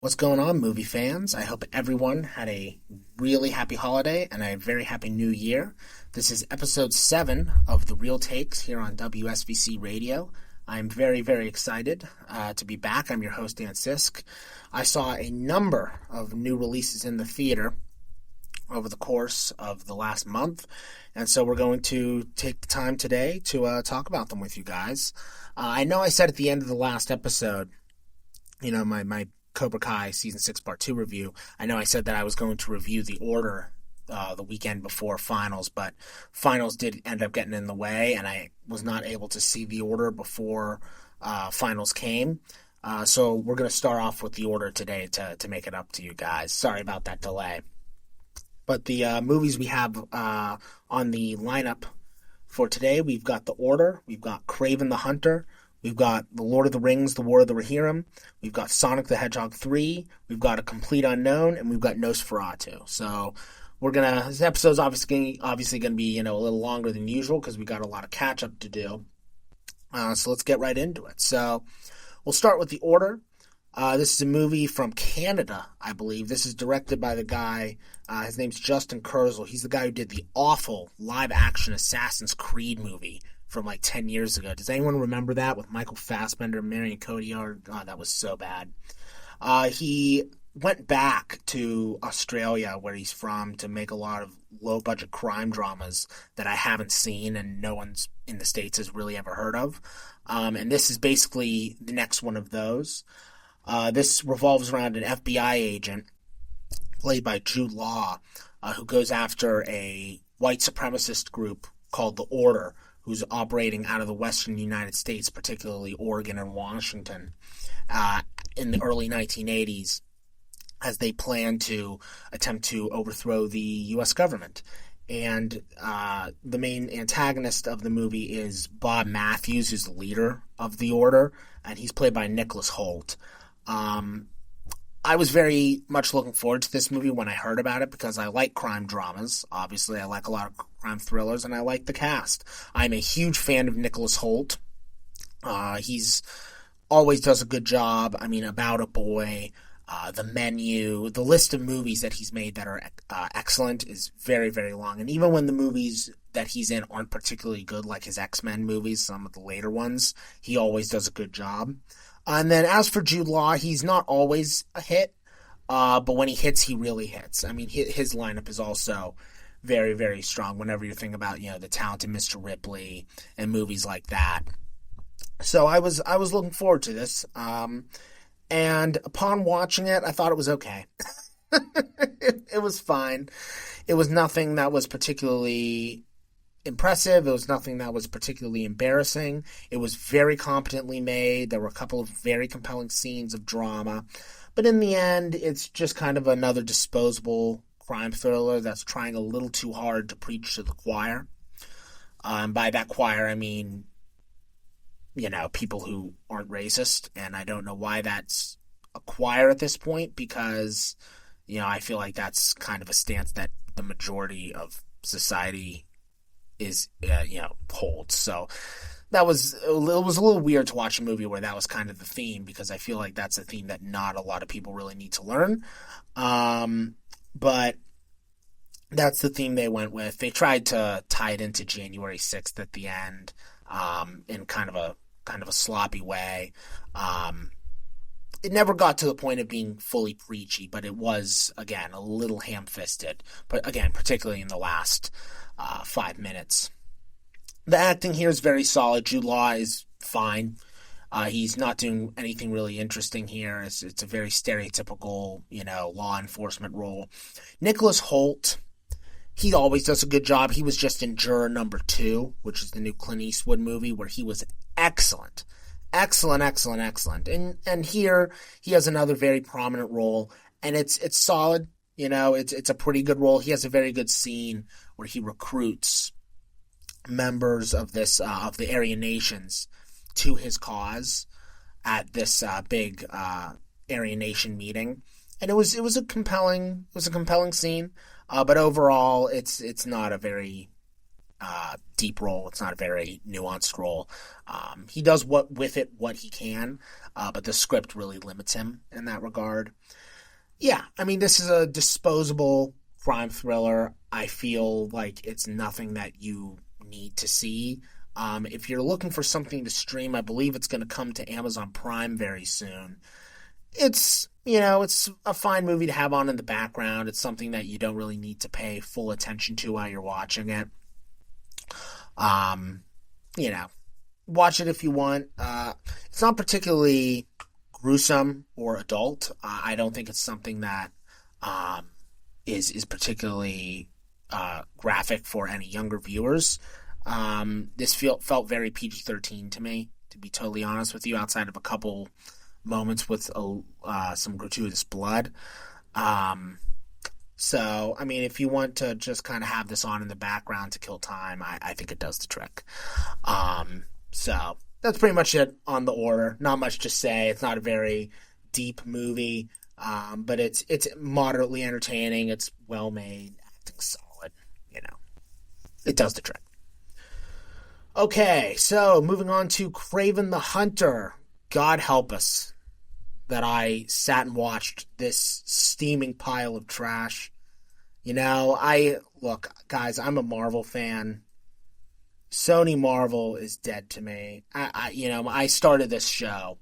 What's going on, movie fans? I hope everyone had a really happy holiday and a very happy new year. This is episode 7 of The Real Takes here on WSVC Radio. I'm very, very excited to be back. I'm your host, Dan Sisk. I saw a number of new releases in the theater over the course of the last month, and so we're going to take the time today to talk about them with you guys. I know I said at the end of the last episode, my Cobra Kai Season 6 Part 2 review, I know I said that I was going to review The Order the weekend before finals, but finals did end up getting in the way, and I was not able to see The Order before finals came. So we're going to start off with The Order today to make it up to you guys. Sorry about that delay. But the movies we have on the lineup for today, we've got The Order, we've got Kraven the Hunter, we've got The Lord of the Rings, The War of the Rohirrim, we've got Sonic the Hedgehog 3, we've got A Complete Unknown, and we've got Nosferatu. So this episode's obviously going to be, a little longer than usual because we got a lot of catch-up to do. So let's get right into it. So we'll start with The Order. This is a movie from Canada, I believe. This is directed by the guy, his name's Justin Kurzel. He's the guy who did the awful live-action Assassin's Creed movie from like 10 years ago. Does anyone remember that with Michael Fassbender and Marion Cotillard? God, that was so bad. He went back to Australia, where he's from, to make a lot of low-budget crime dramas that I haven't seen and no one's in the States has really ever heard of. And this is basically the next one of those. This revolves around an FBI agent, played by Jude Law, who goes after a white supremacist group called The Order, who's operating out of the western United States, particularly Oregon and Washington, in the early 1980s, as they plan to attempt to overthrow the U.S. government. And the main antagonist of the movie is Bob Matthews, who's the leader of The Order, and he's played by Nicholas Hoult. I was very much looking forward to this movie when I heard about it because I like crime dramas. Obviously, I like a lot of crime thrillers, and I like the cast. I'm a huge fan of Nicholas Hoult. He's always does a good job. I mean, About a Boy, The Menu, the list of movies that he's made that are excellent is very, very long. And even when the movies that he's in aren't particularly good, like his X-Men movies, some of the later ones, he always does a good job. And then as for Jude Law, he's not always a hit, but when he hits, he really hits. I mean, his lineup is also very, very strong whenever you think about, The Talented Mr. Ripley and movies like that. So I was looking forward to this, and upon watching it, I thought it was okay. It was fine. It was nothing that was particularly impressive. It was nothing that was particularly embarrassing. It was very competently made. There were a couple of very compelling scenes of drama. But in the end, it's just kind of another disposable crime thriller that's trying a little too hard to preach to the choir. By that choir, I mean, people who aren't racist. And I don't know why that's a choir at this point because, I feel like that's kind of a stance that the majority of society is holds. So it was a little weird to watch a movie where that was kind of the theme, because I feel like that's a theme that not a lot of people really need to learn. But that's the theme they went with. They tried to tie it into January 6th at the end, in kind of a sloppy way. It never got to the point of being fully preachy, but it was, again, a little ham-fisted. But again, particularly in the last 5 minutes. The acting here is very solid. Jude Law is fine. He's not doing anything really interesting here. It's a very stereotypical, law enforcement role. Nicholas Hoult, he always does a good job. He was just in Juror Number 2, which is the new Clint Eastwood movie, where he was excellent. Excellent. And here, he has another very prominent role, and it's solid. It's a pretty good role. He has a very good scene where he recruits members of this of the Aryan nations to his cause at this big Aryan nation meeting, and it was a compelling scene. But overall, it's not a very deep role. It's not a very nuanced role. He does what he can, but the script really limits him in that regard. Yeah, I mean, this is a disposable crime thriller. I feel like it's nothing that you need to see. If you're looking for something to stream, I believe it's going to come to Amazon Prime very soon. It's, it's a fine movie to have on in the background. It's something that you don't really need to pay full attention to while you're watching it. Watch it if you want. It's not particularly gruesome or adult. I don't think it's something that is particularly graphic for any younger viewers. This felt very PG-13 to me, to be totally honest with you, outside of a couple moments with some gratuitous blood. So, I mean, if you want to just kind of have this on in the background to kill time, I think it does the trick. So, that's pretty much it on the order. Not much to say. It's not a very deep movie, but it's moderately entertaining. It's well made, acting solid. It does the trick. Okay, so moving on to Kraven the Hunter. God help us that I sat and watched this steaming pile of trash. Look, guys, I'm a Marvel fan. Sony Marvel is dead to me. I started this show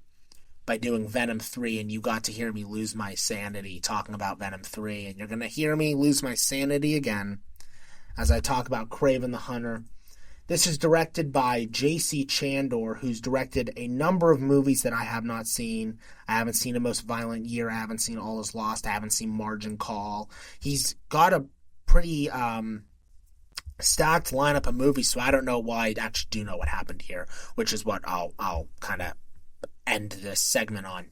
by doing Venom 3, and you got to hear me lose my sanity talking about Venom 3, and you're going to hear me lose my sanity again as I talk about Kraven the Hunter. This is directed by J.C. Chandor, who's directed a number of movies that I have not seen. I haven't seen A Most Violent Year. I haven't seen All Is Lost. I haven't seen Margin Call. He's got a pretty stacked lineup of movies, so I don't know why. I actually do know what happened here, which is what I'll kind of end this segment on.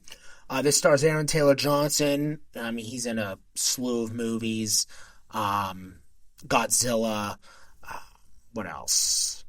This stars Aaron Taylor Johnson. I mean, he's in a slew of movies. Godzilla. What else?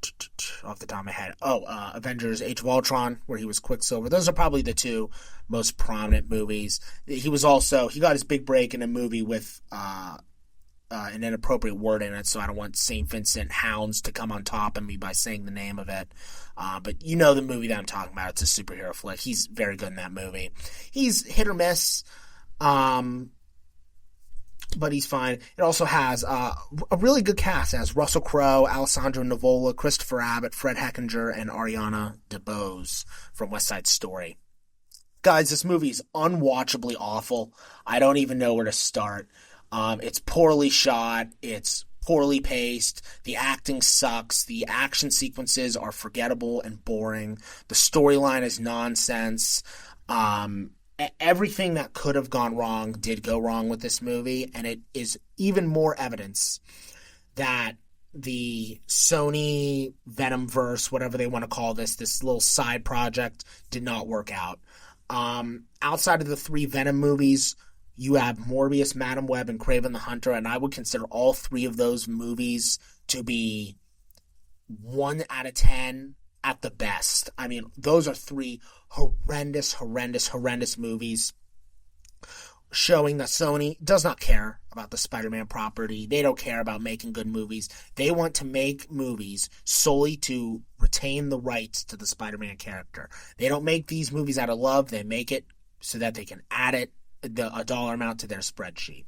Off the top of my head. Avengers Age of Ultron, where he was Quicksilver. Those are probably the two most prominent movies. He got his big break in a movie with an inappropriate word in it, so I don't want St. Vincent Hounds to come on top of me by saying the name of it. But you know the movie that I'm talking about. It's a superhero flick. He's very good in that movie. He's hit or miss. But he's fine. It also has a really good cast. It has Russell Crowe, Alessandro Nivola, Christopher Abbott, Fred Hechinger, and Ariana DeBose from West Side Story. Guys, this movie is unwatchably awful. I don't even know where to start. It's poorly shot. It's poorly paced. The acting sucks. The action sequences are forgettable and boring. The storyline is nonsense. Everything that could have gone wrong did go wrong with this movie, and it is even more evidence that the Sony Venomverse, whatever they want to call this little side project, did not work out. Outside of the three Venom movies, you have Morbius, Madam Web, and Kraven the Hunter, and I would consider all three of those movies to be 1 out of 10 at the best. I mean, those are three horrendous movies showing that Sony does not care about the Spider-Man property. They don't care about making good movies. They want to make movies solely to retain the rights to the Spider-Man character. They don't make these movies out of love. They make it so that they can add a dollar amount to their spreadsheet.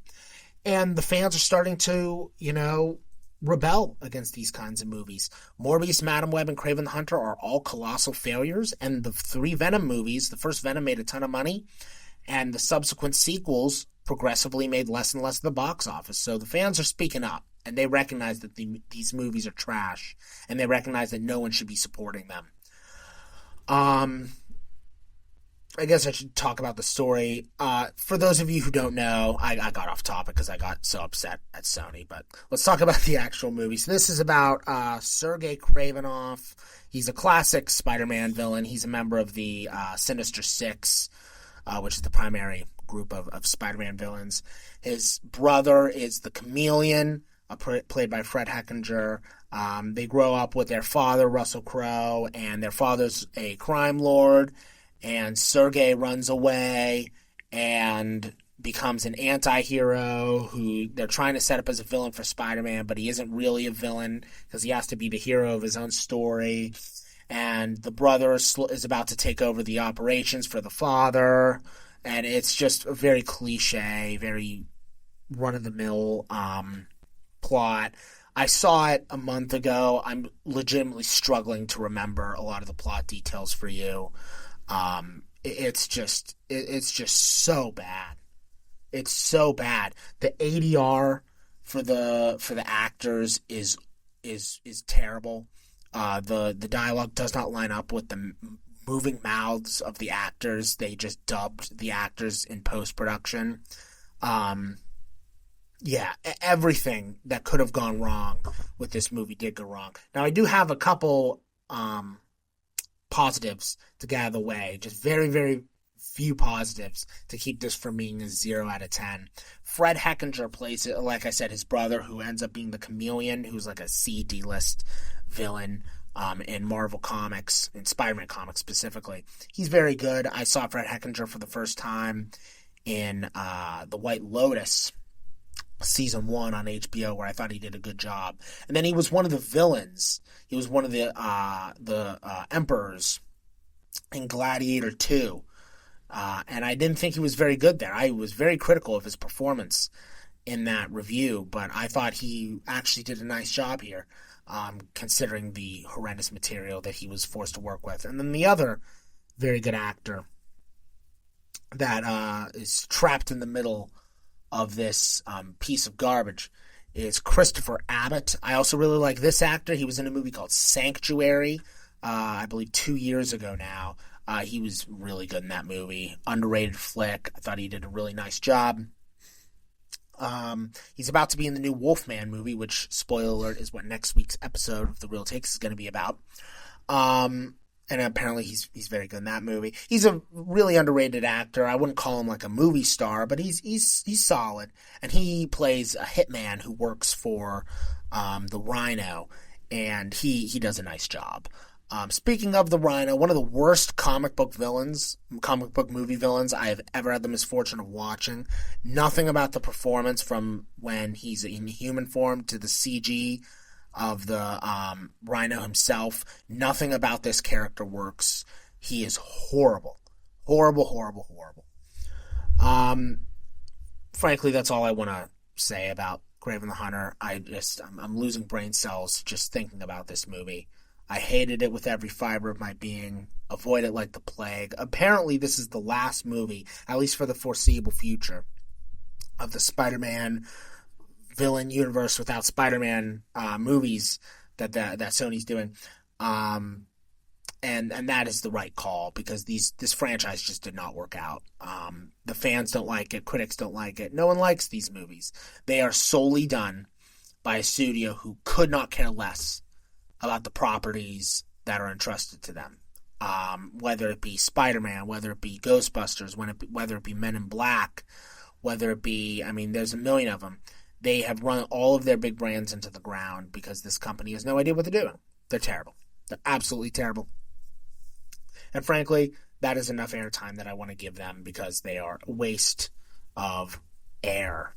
And the fans are starting to, rebel against these kinds of movies. Morbius, Madam Web, and Kraven the Hunter are all colossal failures, and the three Venom movies, the first Venom made a ton of money, and the subsequent sequels progressively made less and less at the box office. So the fans are speaking up, and they recognize that these movies are trash, and they recognize that no one should be supporting them. I guess I should talk about the story. For those of you who don't know, I got off topic because I got so upset at Sony, but let's talk about the actual movie. So this is about Sergei Kravinoff. He's a classic Spider-Man villain. He's a member of the Sinister Six, which is the primary group of Spider-Man villains. His brother is the Chameleon, played by Fred Hechinger. They grow up with their father, Russell Crowe, and their father's a crime lord. And Sergei runs away, and becomes an anti-hero who they're trying to set up as a villain for Spider-Man, but he isn't really a villain because he has to be the hero of his own story. And the brother is about to take over the operations for the father. And it's just a very cliche, very run-of-the-mill plot. I saw it a month ago. I'm legitimately struggling to remember a lot of the plot details for you. It's just so bad. It's so bad. The ADR for the actors is terrible. The dialogue does not line up with the moving mouths of the actors. They just dubbed the actors in post-production. Yeah, everything that could have gone wrong with this movie did go wrong. Now, I do have a couple positives to get out of the way. Just very, very few positives to keep this from being a 0 out of 10. Fred Hechinger plays, like I said, his brother, who ends up being the Chameleon, who's like a C-D-list villain in Marvel Comics, in Spider-Man comics specifically. He's very good. I saw Fred Hechinger for the first time in The White Lotus, season 1 on HBO, where I thought he did a good job. And then he was one of the villains. He was one of the emperors in Gladiator 2. And I didn't think he was very good there. I was very critical of his performance in that review, but I thought he actually did a nice job here, considering the horrendous material that he was forced to work with. And then the other very good actor that is trapped in the middle of this piece of garbage is Christopher Abbott. I also really like this actor. He was in a movie called Sanctuary, I believe 2 years ago now. He was really good in that movie. Underrated flick. I thought he did a really nice job. He's about to be in the new Wolfman movie, which, spoiler alert, is what next week's episode of The Real Takes is going to be about. And apparently he's very good in that movie. He's a really underrated actor. I wouldn't call him like a movie star, but he's solid. And he plays a hitman who works for the Rhino, and he does a nice job. Speaking of the Rhino, one of the worst comic book movie villains I have ever had the misfortune of watching. Nothing about the performance from when he's in human form to the CG of the Rhino himself. Nothing about this character works. He is horrible. Horrible, horrible, horrible. Frankly, that's all I want to say about Kraven the Hunter. I'm losing brain cells just thinking about this movie. I hated it with every fiber of my being. Avoid it like the plague. Apparently, this is the last movie, at least for the foreseeable future, of the Spider-Man villain universe without Spider-Man movies that Sony's doing. And that is the right call, because this franchise just did not work out. The fans don't like it. Critics don't like it. No one likes these movies. They are solely done by a studio who could not care less about the properties that are entrusted to them. Whether it be Spider-Man, whether it be Ghostbusters, whether it be Men in Black, whether it be, there's a million of them. They have run all of their big brands into the ground because this company has no idea what they're doing. They're terrible. They're absolutely terrible. And frankly, that is enough airtime that I want to give them, because they are a waste of air.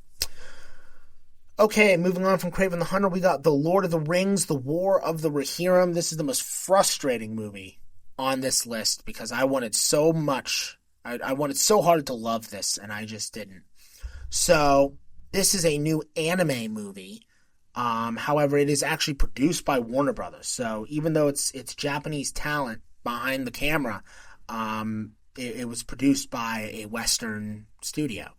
Okay, moving on from Kraven the Hunter, we got The Lord of the Rings, The War of the Rohirrim. This is the most frustrating movie on this list, because I wanted so much. I wanted so hard to love this, and I just didn't. So, this is a new anime movie. However, it is actually produced by Warner Brothers. So, even though it's Japanese talent behind the camera, it was produced by a Western studio.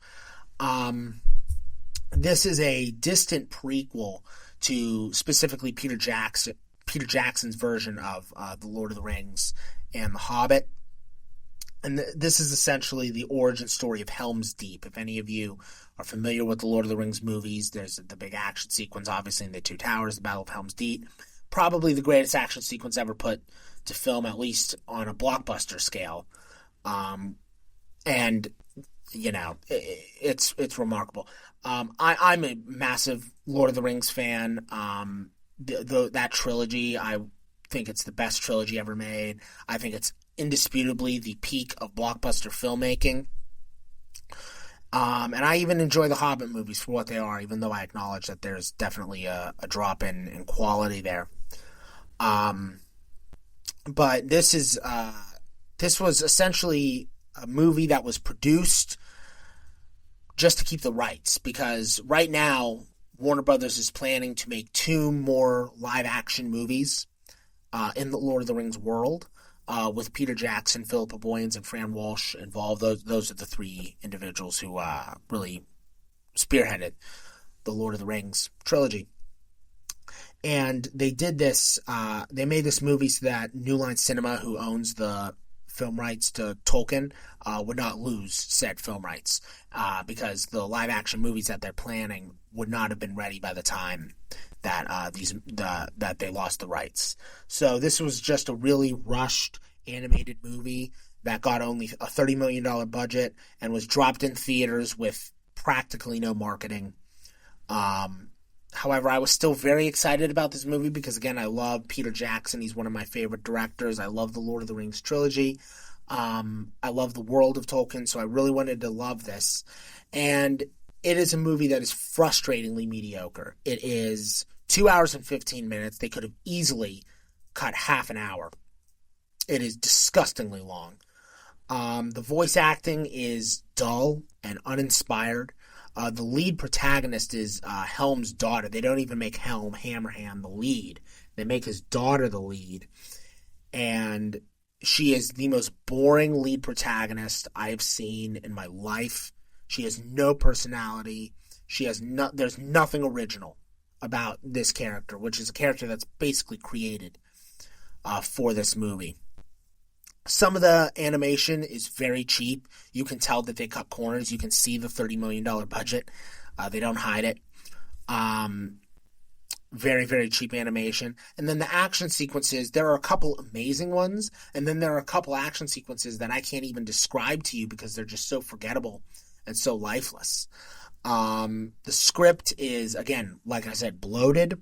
This is a distant prequel to specifically Peter Jackson's version of The Lord of the Rings and The Hobbit. And this is essentially the origin story of Helm's Deep. If any of you are familiar with the Lord of the Rings movies, there's the big action sequence, obviously, in the Two Towers, the Battle of Helm's Deep. Probably the greatest action sequence ever put to film, at least on a blockbuster scale. And, it's remarkable. I'm a massive Lord of the Rings fan. That trilogy, I think it's the best trilogy ever made. I think it's indisputably the peak of blockbuster filmmaking. And I even enjoy the Hobbit movies for what they are, even though I acknowledge that there's definitely a drop in quality there. Um, but this was essentially a movie that was produced just to keep the rights, because right now Warner Brothers is planning to make two more live action movies in the Lord of the Rings world, with Peter Jackson, Philippa Boyens, and Fran Walsh involved. Those are the three individuals who really spearheaded the Lord of the Rings trilogy. And they did this, they made this movie so that New Line Cinema, who owns the film rights to Tolkien, would not lose said film rights, because the live action movies that they're planning would not have been ready by the time that that they lost the rights. So this was just a really rushed animated movie that got only a $30 million budget and was dropped in theaters with practically no marketing. However, I was still very excited about this movie because, again, I love Peter Jackson. He's one of my favorite directors. I love the Lord of the Rings trilogy. I love the world of Tolkien, so I really wanted to love this. And it is a movie that is frustratingly mediocre. It is 2 hours and 15 minutes. They could have easily cut half an hour. It is disgustingly long. The voice acting is dull and uninspired. The lead protagonist is Helm's daughter. They don't even make Helm Hammerhand the lead. They make his daughter the lead. And she is the most boring lead protagonist I have seen in my life. She has no personality. There's nothing original about this character, which is a character that's basically created for this movie. Some of the animation is very cheap. You can tell that they cut corners. You can see the $30 million budget. They don't hide it. Very, very cheap animation. And then the action sequences, there are a couple amazing ones, and then there are a couple action sequences that I can't even describe to you because they're just so forgettable and so lifeless. The script is, again, like I said, bloated.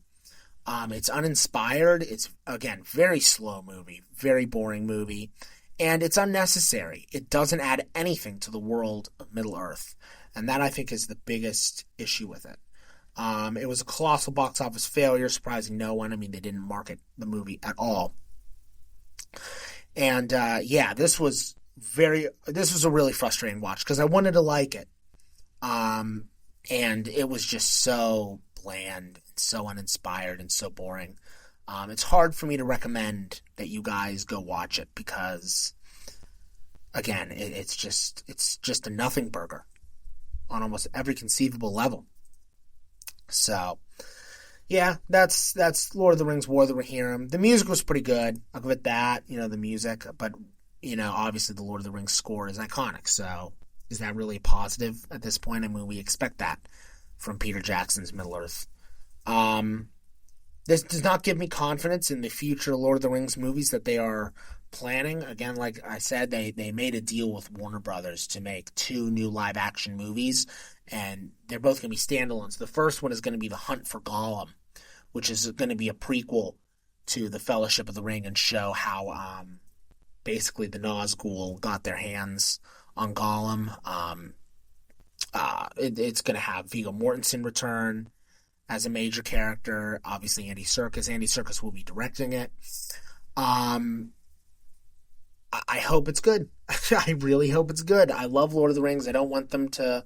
It's uninspired. It's, again, very slow movie, very boring movie, and it's unnecessary. It doesn't add anything to the world of Middle-earth, and that, I think, is the biggest issue with it. It was a colossal box office failure, surprising no one. I mean, they didn't market the movie at all. And, this was a really frustrating watch because I wanted to like it. And it was just so bland and so uninspired and so boring. It's hard for me to recommend that you guys go watch it because, again, it's just a nothing burger on almost every conceivable level. So, yeah, that's Lord of the Rings, War of the Rohirrim. The music was pretty good. I'll give it that, the music. But, obviously the Lord of the Rings score is iconic. So, is that really positive at this point? I mean, we expect that from Peter Jackson's Middle-earth. This does not give me confidence in the future Lord of the Rings movies that they are planning. Again, like I said, they made a deal with Warner Brothers to make two new live-action movies, and they're both going to be standalones. The first one is going to be The Hunt for Gollum, which is going to be a prequel to The Fellowship of the Ring and show how basically the Nazgul got their hands on Gollum. It's going to have Viggo Mortensen return as a major character. Obviously, Andy Serkis will be directing it. I hope it's good. I really hope it's good. I love Lord of the Rings. I don't want them to,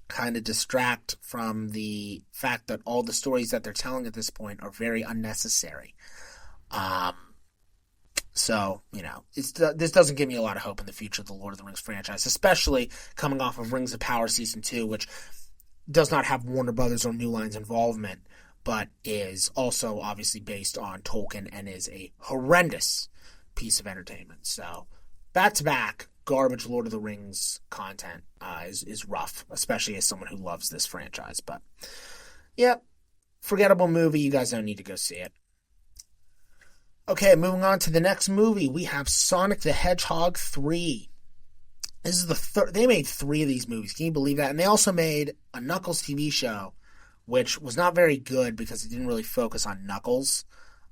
kind of distract from the fact that all the stories that they're telling at this point are very unnecessary. So, this doesn't give me a lot of hope in the future of the Lord of the Rings franchise, especially coming off of Rings of Power Season 2, which does not have Warner Brothers or New Line's involvement, but is also obviously based on Tolkien and is a horrendous piece of entertainment. So, back-to-back garbage Lord of the Rings content is rough, especially as someone who loves this franchise. But, forgettable movie. You guys don't need to go see it. Okay, moving on to the next movie, we have Sonic the Hedgehog 3. This is the third. They made 3 of these movies. Can you believe that? And they also made a Knuckles TV show, which was not very good because it didn't really focus on Knuckles.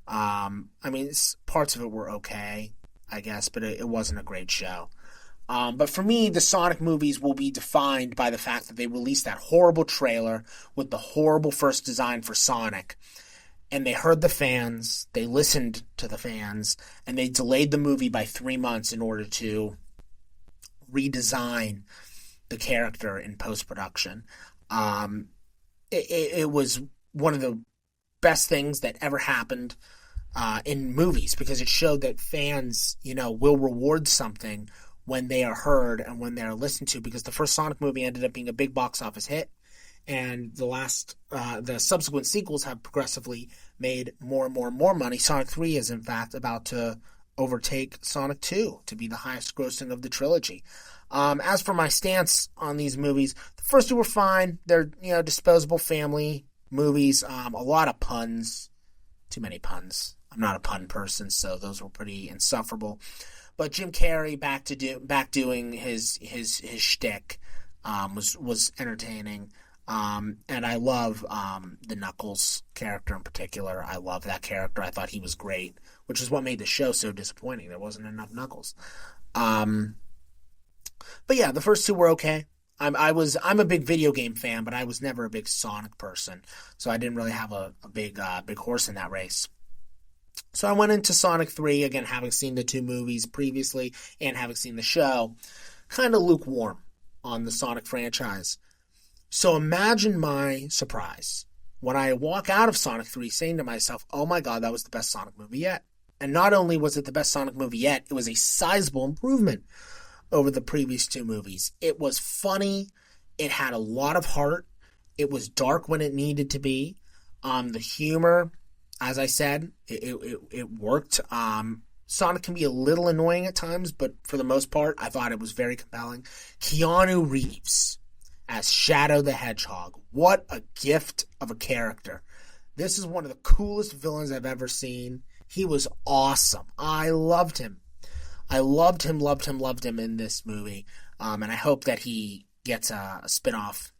Parts of it were okay, I guess, but it wasn't a great show. But for me, the Sonic movies will be defined by the fact that they released that horrible trailer with the horrible first design for Sonic. And they heard the fans, they listened to the fans, and they delayed the movie by 3 months in order to redesign the character in post-production. It was one of the best things that ever happened in movies, because it showed that fans, will reward something when they are heard and when they are listened to, because the first Sonic movie ended up being a big box office hit. And the subsequent sequels have progressively made more and more and more money. Sonic 3 is, in fact, about to overtake Sonic 2 to be the highest grossing of the trilogy. As for my stance on these movies, the first two were fine. They're, disposable family movies. A lot of puns. Too many puns. I'm not a pun person, so those were pretty insufferable. But Jim Carrey back doing his shtick was entertaining. And I love the Knuckles character in particular. I love that character. I thought he was great, which is what made the show so disappointing. There wasn't enough Knuckles. But yeah, the first two were okay. I'm a big video game fan, but I was never a big Sonic person, so I didn't really have a big horse in that race. So I went into Sonic 3, again, having seen the two movies previously and having seen the show, kind of lukewarm on the Sonic franchise. So imagine my surprise when I walk out of Sonic 3 saying to myself, oh my god, that was the best Sonic movie yet. And not only was it the best Sonic movie yet, it was a sizable improvement over the previous two movies. It was funny. It had a lot of heart. It was dark when it needed to be. The humor, as I said, it worked. Sonic can be a little annoying at times, but for the most part, I thought it was very compelling. Keanu Reeves as Shadow the Hedgehog. What a gift of a character. This is one of the coolest villains I've ever seen. He was awesome. I loved him. I loved him in this movie. And I hope that he gets a spin-off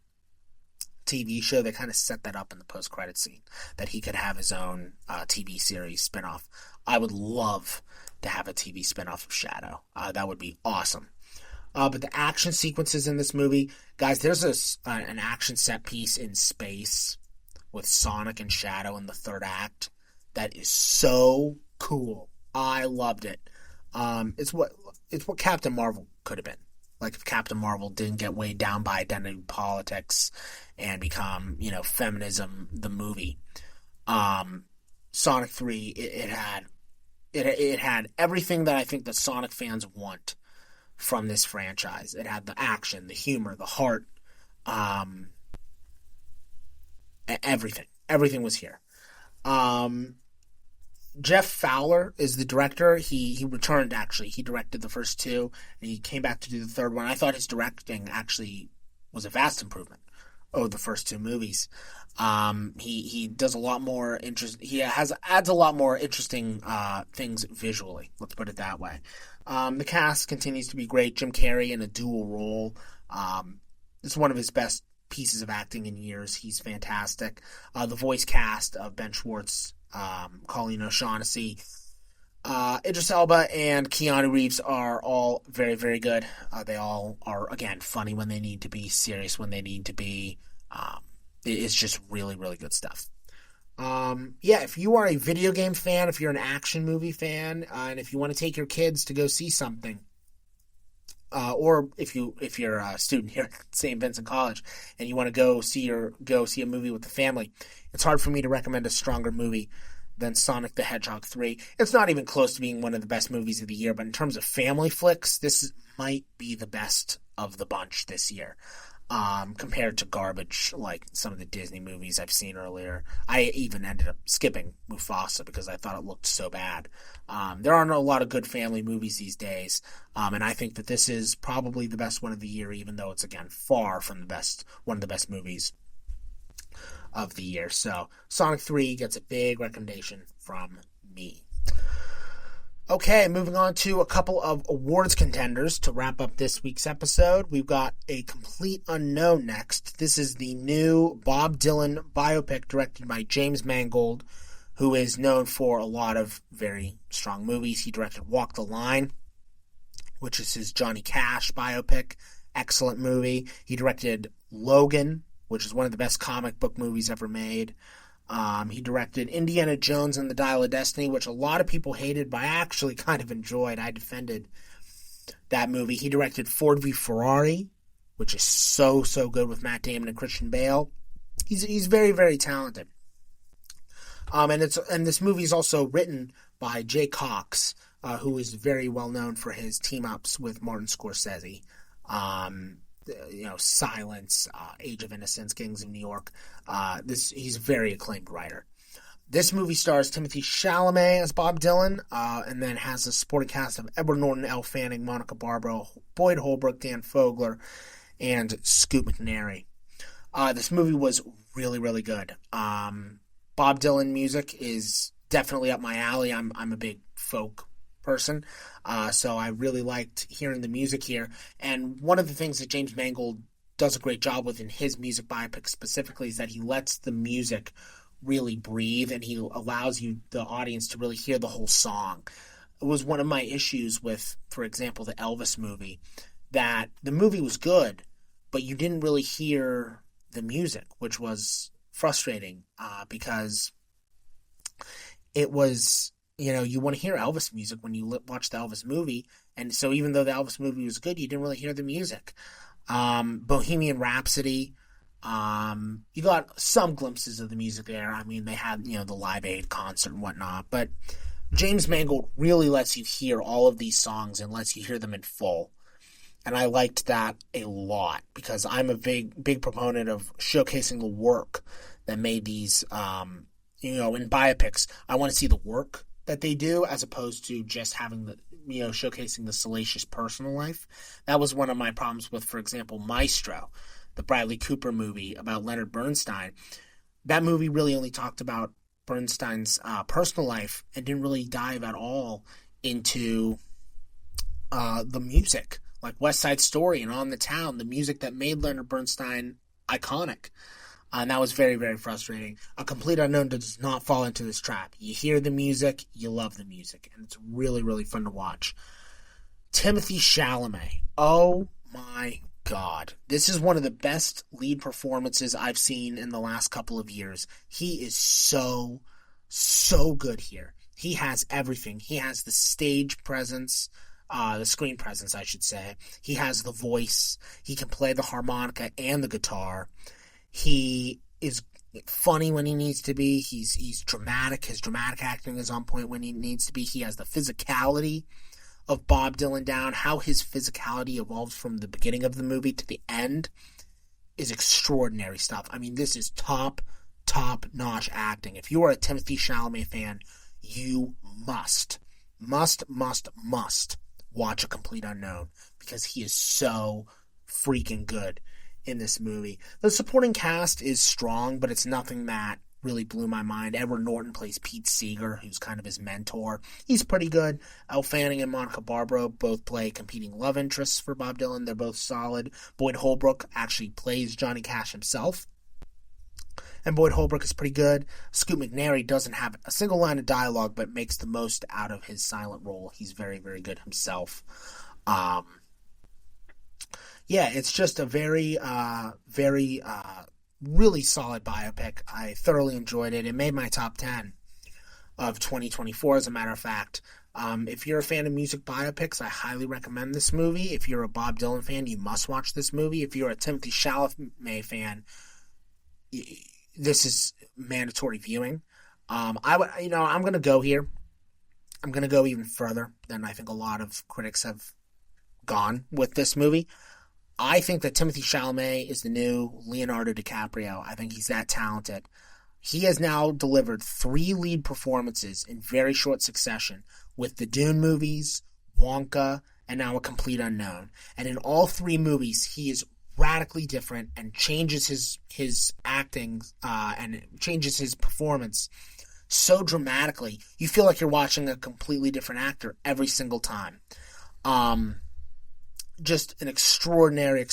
TV show. They kind of set that up in the post-credit scene, that he could have his own TV series spin-off. I would love to have a TV spin-off of Shadow. That would be awesome. But the action sequences in this movie, guys, there's an action set piece in space with Sonic and Shadow in the third act that is so cool. I loved it. It's what Captain Marvel could have been. Like if Captain Marvel didn't get weighed down by identity politics and become, feminism the movie. Sonic 3, it had everything that I think that Sonic fans want from this franchise. It had the action, the humor, the heart, everything. Everything was here. Jeff Fowler is the director. He returned, actually. He directed the first two, and he came back to do the third one. I thought his directing actually was a vast improvement over the first two movies. He does a lot more adds a lot more interesting things visually. Let's put it that way. The cast continues to be great. Jim Carrey in a dual role. It's one of his best pieces of acting in years. He's fantastic. The voice cast of Ben Schwartz, Colleen O'Shaughnessy, Idris Elba, and Keanu Reeves are all very, very good. They all are, again, funny when they need to be, serious when they need to be. It's just really, really good stuff. If you are a video game fan, if you're an action movie fan, and if you want to take your kids to go see something, or if you're a student here at St. Vincent College and you want to go see a movie with the family, it's hard for me to recommend a stronger movie than Sonic the Hedgehog 3. It's not even close to being one of the best movies of the year, but in terms of family flicks, this might be the best of the bunch this year. Compared to garbage like some of the Disney movies I've seen earlier. I even ended up skipping Mufasa because I thought it looked so bad. There aren't a lot of good family movies these days, and I think that this is probably the best one of the year, even though it's, again, far from one of the best movies of the year. So Sonic 3 gets a big recommendation from me. Okay, moving on to a couple of awards contenders to wrap up this week's episode. We've got A Complete Unknown next. This is the new Bob Dylan biopic directed by James Mangold, who is known for a lot of very strong movies. He directed Walk the Line which is his Johnny Cash biopic. Excellent movie. He directed Logan, which is one of the best comic book movies ever made. He directed Indiana Jones and the Dial of Destiny, which a lot of people hated, but I actually kind of enjoyed. I defended that movie. He directed Ford v Ferrari, which is so good with Matt Damon and Christian Bale. He's very, very talented. And this movie is also written by Jay Cox, who is very well known for his team ups with Martin Scorsese. Silence, Age of Innocence, Gangs of New York. He's a very acclaimed writer. This movie stars Timothy Chalamet as Bob Dylan, and then has a supporting cast of Edward Norton, Elle Fanning, Monica Barbaro, Boyd Holbrook, Dan Fogler, and Scoot McNairy. This movie was really, really good. Bob Dylan music is definitely up my alley. I'm a big folk person, so I really liked hearing the music here. And one of the things that James Mangold does a great job with in his music biopic specifically is that he lets the music really breathe, and he allows the audience, to really hear the whole song. It was one of my issues with, for example, the Elvis movie, that the movie was good, but you didn't really hear the music, which was frustrating, because it was, you want to hear Elvis music when you watch the Elvis movie, and so even though the Elvis movie was good, you didn't really hear the music. Bohemian Rhapsody, you got some glimpses of the music there. I mean, they had, the Live Aid concert and whatnot, but James Mangold really lets you hear all of these songs and lets you hear them in full. And I liked that a lot, because I'm a big proponent of showcasing the work that made these, in biopics. I want to see the work that they do, as opposed to just having showcasing the salacious personal life. That was one of my problems with, for example, Maestro, the Bradley Cooper movie about Leonard Bernstein. That movie really only talked about Bernstein's personal life and didn't really dive at all into the music, like West Side Story and On the Town, the music that made Leonard Bernstein iconic. And that was very, very frustrating. A Complete Unknown does not fall into this trap. You hear the music, you love the music, and it's really, really fun to watch. Timothy Chalamet. Oh my God. This is one of the best lead performances I've seen in the last couple of years. He is so good here. He has everything. He has the stage presence, the screen presence, I should say. He has the voice. He can play the harmonica and the guitar. He is funny when he needs to be. He's dramatic. His dramatic acting is on point when he needs to be. He has the physicality of Bob Dylan down. How his physicality evolves from the beginning of the movie to the end is extraordinary stuff. I mean, this is top-notch acting. If you are a Timothy Chalamet fan, you must watch A Complete Unknown, because he is so freaking good in this movie. The supporting cast is strong, but it's nothing that really blew my mind. Edward Norton plays Pete Seeger, who's kind of his mentor. He's pretty good. Elle Fanning and Monica Barbaro both play competing love interests for Bob Dylan. They're both solid. Boyd Holbrook actually plays Johnny Cash himself, and Boyd Holbrook is pretty good. Scoot McNairy doesn't have a single line of dialogue, but makes the most out of his silent role. He's very, very good himself. It's just a very, really solid biopic. I thoroughly enjoyed it. It made my top 10 of 2024, as a matter of fact. If you're a fan of music biopics, I highly recommend this movie. If you're a Bob Dylan fan, you must watch this movie. If you're a Timothy Chalamet fan, this is mandatory viewing. I'm going to go here. I'm going to go even further than I think a lot of critics have gone with this movie. I think that Timothy Chalamet is the new Leonardo DiCaprio. I think he's that talented. He has now delivered 3 lead performances in very short succession with the Dune movies, Wonka, and now A Complete Unknown. And in all 3 movies, he is radically different and changes his acting and changes his performance so dramatically. You feel like you're watching a completely different actor every single time. Just an extraordinary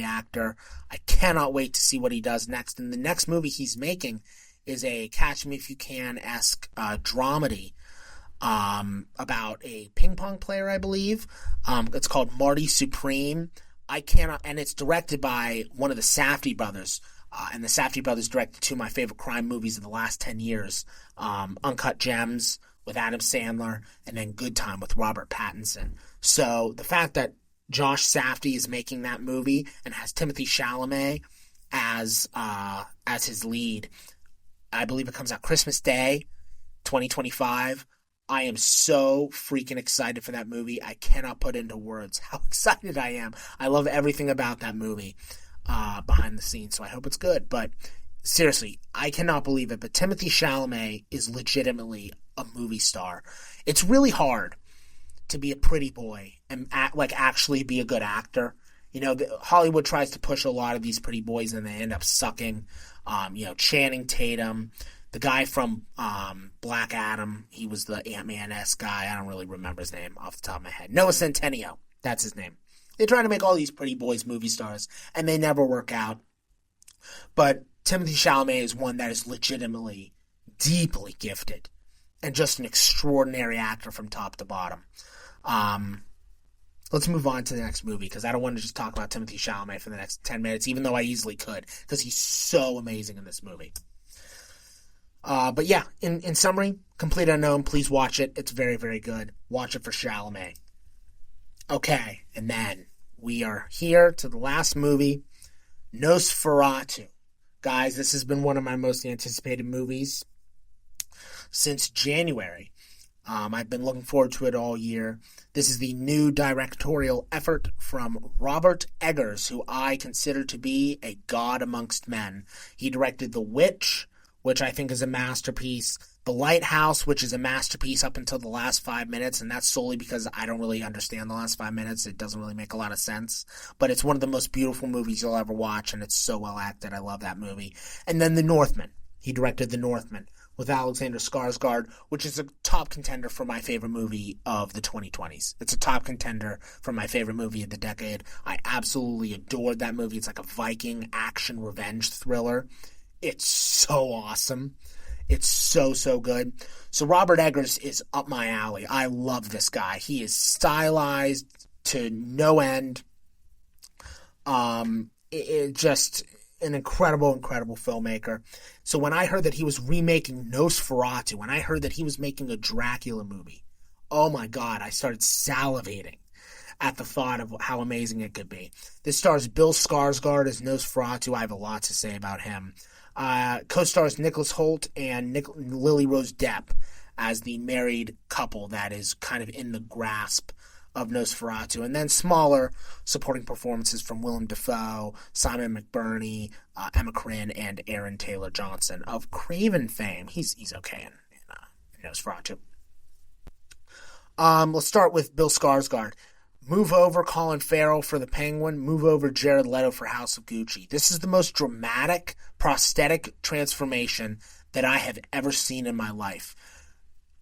actor. I cannot wait to see what he does next. And the next movie he's making is a Catch Me If You Can-esque dramedy about a ping pong player, I believe. It's called Marty Supreme. I cannot, and it's directed by one of the Safdie brothers. And the Safdie brothers directed two of my favorite crime movies of the last 10 years. Uncut Gems with Adam Sandler, and then Good Time with Robert Pattinson. So the fact that Josh Safdie is making that movie and has Timothée Chalamet as his lead, I believe it comes out Christmas Day, 2025. I am so freaking excited for that movie. I cannot put into words how excited I am. I love everything about that movie behind the scenes, so I hope it's good. But seriously, I cannot believe it, but Timothée Chalamet is legitimately a movie star. It's really hard to be a pretty boy and actually be a good actor. You know, Hollywood tries to push a lot of these pretty boys and they end up sucking. Channing Tatum, the guy from Black Adam, he was the Ant-Man-esque guy. I don't really remember his name off the top of my head. Noah Centineo, that's his name. They try to make all these pretty boys movie stars, and they never work out. But Timothée Chalamet is one that is legitimately, deeply gifted, and just an extraordinary actor from top to bottom. Let's move on to the next movie, because I don't want to just talk about Timothée Chalamet for the next 10 minutes, even though I easily could, because he's so amazing in this movie. But yeah, in summary, Complete Unknown, please watch it. It's very, very good. Watch it for Chalamet. Okay, and then we are here to the last movie, Nosferatu. Guys, this has been one of my most anticipated movies since January. I've been looking forward to it all year. This is the new directorial effort from Robert Eggers, who I consider to be a god amongst men. He directed The Witch, which I think is a masterpiece. The Lighthouse, which is a masterpiece up until the last 5 minutes, and that's solely because I don't really understand the last 5 minutes. It doesn't really make a lot of sense. But it's one of the most beautiful movies you'll ever watch, and it's so well acted. I love that movie. And then The Northman. He directed The Northman with Alexander Skarsgård, which is a top contender for my favorite movie of the 2020s. It's a top contender for my favorite movie of the decade. I absolutely adored that movie. It's like a Viking action revenge thriller. It's so awesome. It's so, so good. So Robert Eggers is up my alley. I love this guy. He is stylized to no end. Just an incredible, incredible filmmaker. So when I heard that he was remaking Nosferatu, when I heard that he was making a Dracula movie, oh my God, I started salivating at the thought of how amazing it could be. This stars Bill Skarsgård as Nosferatu. I have a lot to say about him. Co-stars Nicholas Hoult and Lily Rose Depp as the married couple that is kind of in the grasp of Nosferatu. And then smaller supporting performances from Willem Dafoe, Simon McBurney, Emma Corrin, and Aaron Taylor-Johnson of Craven fame. He's okay in Nosferatu. Let's start with Bill Skarsgård. Move over Colin Farrell for the Penguin. Move over Jared Leto for House of Gucci. This is the most dramatic prosthetic transformation that I have ever seen in my life.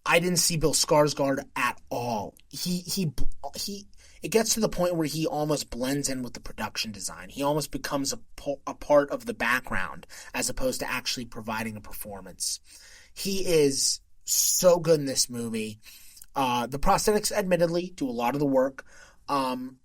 I didn't see Bill Skarsgård at all. It gets to the point where he almost blends in with the production design. He almost becomes a part of the background as opposed to actually providing a performance. He is so good in this movie. The prosthetics, admittedly, do a lot of the work. And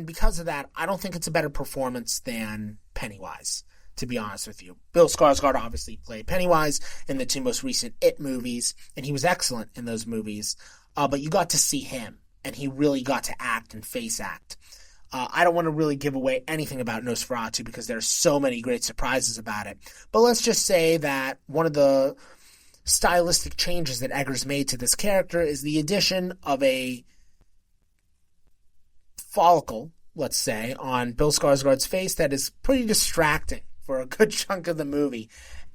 because of that, I don't think it's a better performance than Pennywise, to be honest with you. Bill Skarsgård obviously played Pennywise in the two most recent It movies, and he was excellent in those movies. But you got to see him, and he really got to act and face act. I don't want to really give away anything about Nosferatu because there's so many great surprises about it. But let's just say that one of the stylistic changes that Eggers made to this character is the addition of a follicle, let's say, on Bill Skarsgård's face that is pretty distracting for a good chunk of the movie.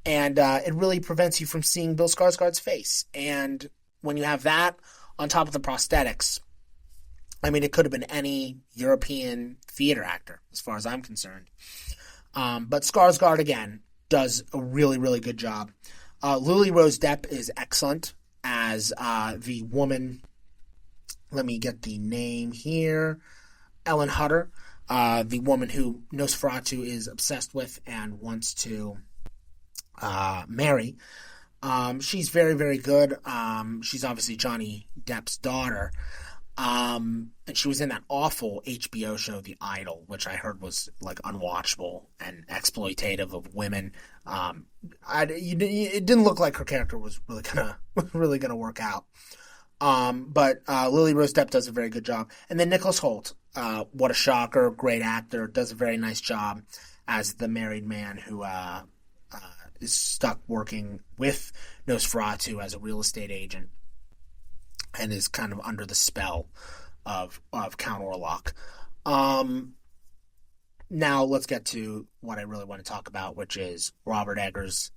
And it really prevents you from seeing Bill Skarsgård's face. And when you have that on top of the prosthetics, I mean, it could have been any European theater actor, as far as I'm concerned. But Skarsgård, again, does a really, really good job. Lily Rose Depp is excellent as the woman. Let me get the name here. Ellen Hutter, the woman who Nosferatu is obsessed with and wants to marry. She's very, very good. She's obviously Johnny Depp's daughter. And she was in that awful HBO show, The Idol, which I heard was like unwatchable and exploitative of women. It didn't look like her character was really gonna work out. But Lily Rose Depp does a very good job, and then Nicholas Hoult, what a shocker, great actor, does a very nice job as the married man who is stuck working with Nosferatu as a real estate agent and is kind of under the spell of Count Orlok. Now let's get to what I really want to talk about, which is Robert Eggers.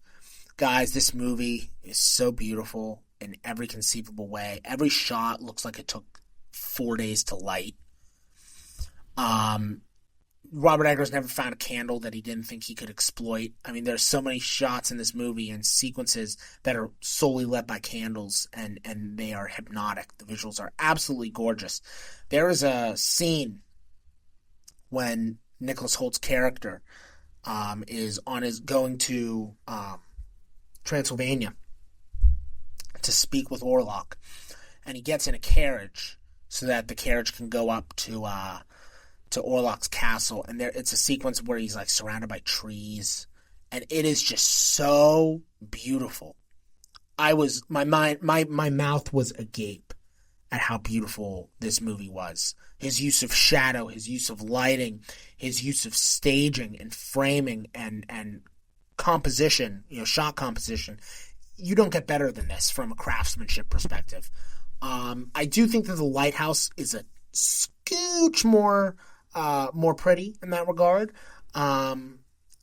Guys, this movie is so beautiful in every conceivable way. Every shot looks like it took 4 days to light. Robert Eggers never found a candle that he didn't think he could exploit. I mean, there's so many shots in this movie and sequences that are solely lit by candles, and they are hypnotic. The visuals are absolutely gorgeous. There is a scene when Nicholas Holt's character is going to Transylvania to speak with Orlok, and he gets in a carriage so that the carriage can go up to Orlok's castle, and it's a sequence where he's like surrounded by trees, and it is just so beautiful. My mouth was agape at how beautiful this movie was. His use of shadow, his use of lighting, his use of staging and framing and composition, shot composition. You don't get better than this from a craftsmanship perspective. I do think that the lighthouse is a scooch more pretty in that regard,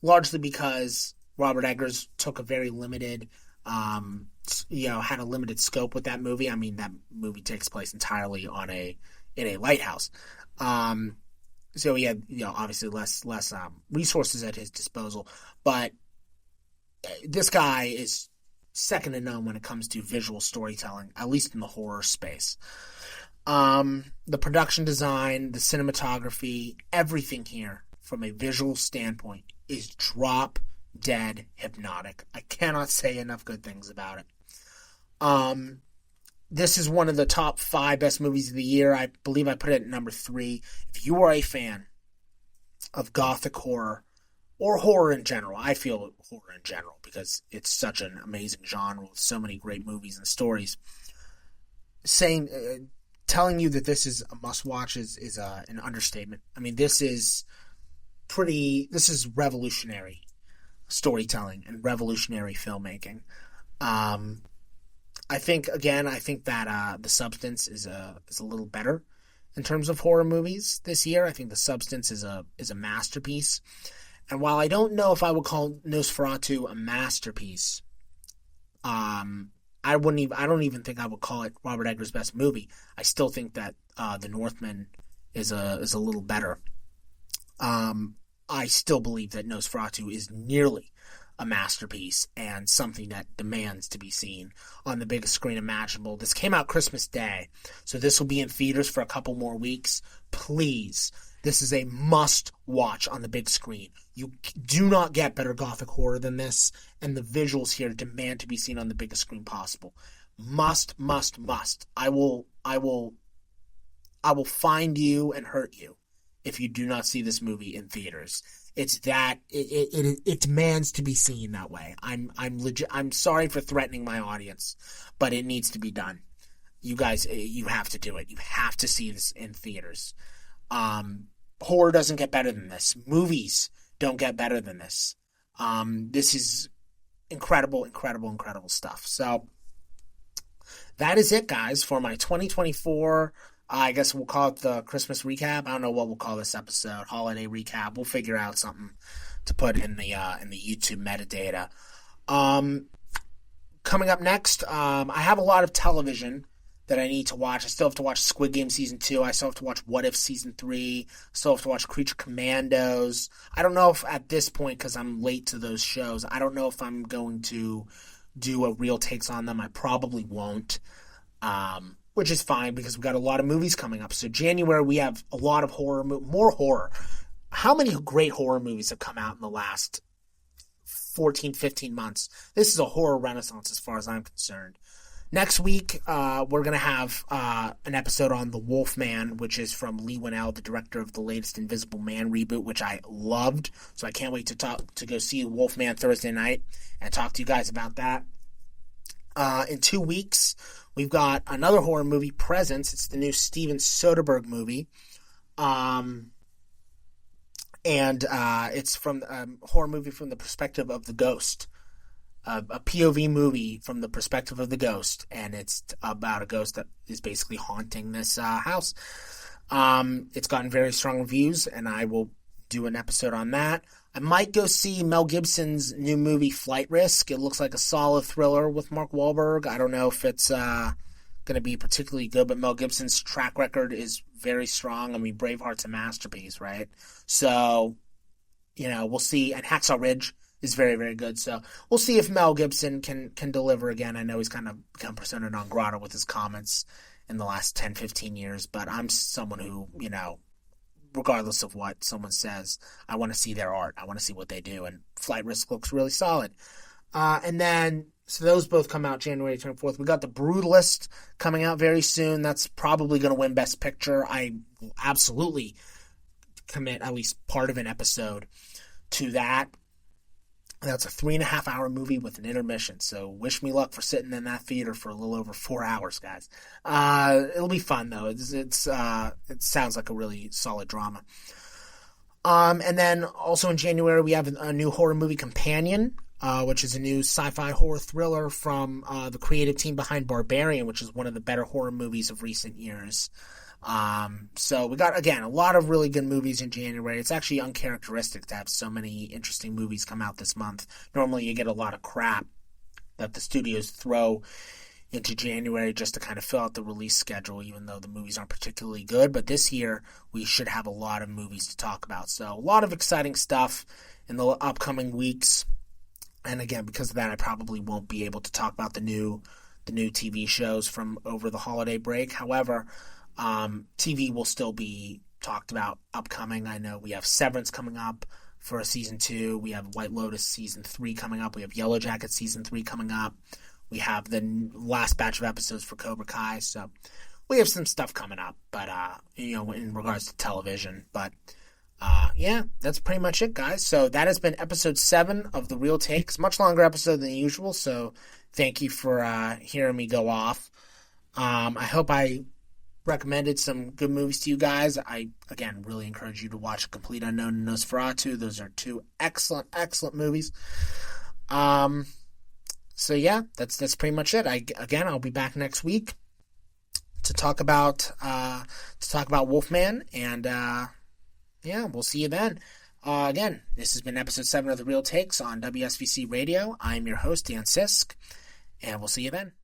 largely because Robert Eggers took a very limited, had a limited scope with that movie. I mean, that movie takes place entirely in a lighthouse. So he had, obviously less resources at his disposal, but this guy is second to none when it comes to visual storytelling, at least in the horror space. The production design, the cinematography, everything here from a visual standpoint is drop dead hypnotic. I cannot say enough good things about it. This is one of the top 5 best movies of the year. I believe I put it at number 3. If you are a fan of gothic horror or horror in general, I feel horror in general because it's such an amazing genre with so many great movies and stories. Telling you that this is a must-watch is an understatement. I mean, this is revolutionary storytelling and revolutionary filmmaking. I think that The Substance is a little better in terms of horror movies this year. I think The Substance is a masterpiece. And while I don't know if I would call Nosferatu a masterpiece, I don't even think I would call it Robert Eggers' best movie. I still think that The Northman is a little better. I still believe that Nosferatu is nearly a masterpiece and something that demands to be seen on the biggest screen imaginable. This came out Christmas Day, so this will be in theaters for a couple more weeks. Please, this is a must-watch on the big screen. You do not get better gothic horror than this, and the visuals here demand to be seen on the biggest screen possible. Must. I will find you and hurt you if you do not see this movie in theaters. It's that it demands to be seen that way. I'm sorry for threatening my audience, but it needs to be done. You guys, you have to do it. You have to see this in theaters. Horror doesn't get better than this. Movies don't get better than this. This is incredible stuff. So that is it, guys, for my 2024. I guess we'll call it the Christmas recap. I don't know what we'll call this episode. Holiday recap. We'll figure out something to put in the YouTube metadata. Coming up next, I have a lot of television that I need to watch. I still have to watch Squid Game Season 2. I still have to watch What If Season 3. I still have to watch Creature Commandos. I don't know if at this point, because I'm late to those shows, I don't know if I'm going to do a real takes on them. I probably won't. Which is fine because we've got a lot of movies coming up. So January, we have a lot of horror, more horror. How many great horror movies have come out in the last 14, 15 months. This is a horror renaissance as far as I'm concerned. Next week, we're going to have an episode on The Wolfman, which is from Leigh Whannell, the director of the latest Invisible Man reboot, which I loved. So I can't wait to go see Wolfman Thursday night and talk to you guys about that. In 2 weeks, we've got another horror movie, Presence. It's the new Steven Soderbergh movie. And it's from a horror movie from the perspective of the ghost. A POV movie from the perspective of the ghost, and it's about a ghost that is basically haunting this house. It's gotten very strong reviews, and I will do an episode on that. I might go see Mel Gibson's new movie, Flight Risk. It looks like a solid thriller with Mark Wahlberg. I don't know if it's going to be particularly good, but Mel Gibson's track record is very strong. I mean, Braveheart's a masterpiece, right? So, we'll see. And Hacksaw Ridge is very, very good. So we'll see if Mel Gibson can deliver again. I know he's kind of become persona non grata with his comments in the last 10, 15 years, but I'm someone who, regardless of what someone says, I want to see their art. I want to see what they do, and Flight Risk looks really solid. And then, so those both come out January 24th. We got The Brutalist coming out very soon. That's probably going to win Best Picture. I will absolutely commit at least part of an episode to that. That's a 3.5-hour movie with an intermission, so wish me luck for sitting in that theater for a little over 4 hours, guys. It'll be fun, though. It sounds like a really solid drama. And then also in January, we have a new horror movie, Companion, which is a new sci-fi horror thriller from the creative team behind Barbarian, which is one of the better horror movies of recent years. So we got, again, a lot of really good movies in January. It's actually uncharacteristic to have so many interesting movies come out this month. Normally you get a lot of crap that the studios throw into January just to kind of fill out the release schedule, even though the movies aren't particularly good. But this year we should have a lot of movies to talk about. So a lot of exciting stuff in the upcoming weeks. And again, because of that, I probably won't be able to talk about the new TV shows from over the holiday break. However, TV will still be talked about upcoming. I know we have Severance coming up for season 2. We have White Lotus season 3 coming up. We have Yellow Jacket season 3 coming up. We have the last batch of episodes for Cobra Kai. So we have some stuff coming up, but, in regards to television. But, that's pretty much it, guys. So that has been episode 7 of The Real Takes. Much longer episode than usual. So thank you for, hearing me go off. I hope I recommended some good movies to you guys. I, again, really encourage you to watch Complete Unknown and Nosferatu. Those are 2 excellent, excellent movies. So yeah, that's pretty much it. I'll be back next week to talk about Wolfman, and we'll see you then. Again, this has been episode 7 of The Real Takes on WSVC Radio. I'm your host, Dan Sisk, and we'll see you then.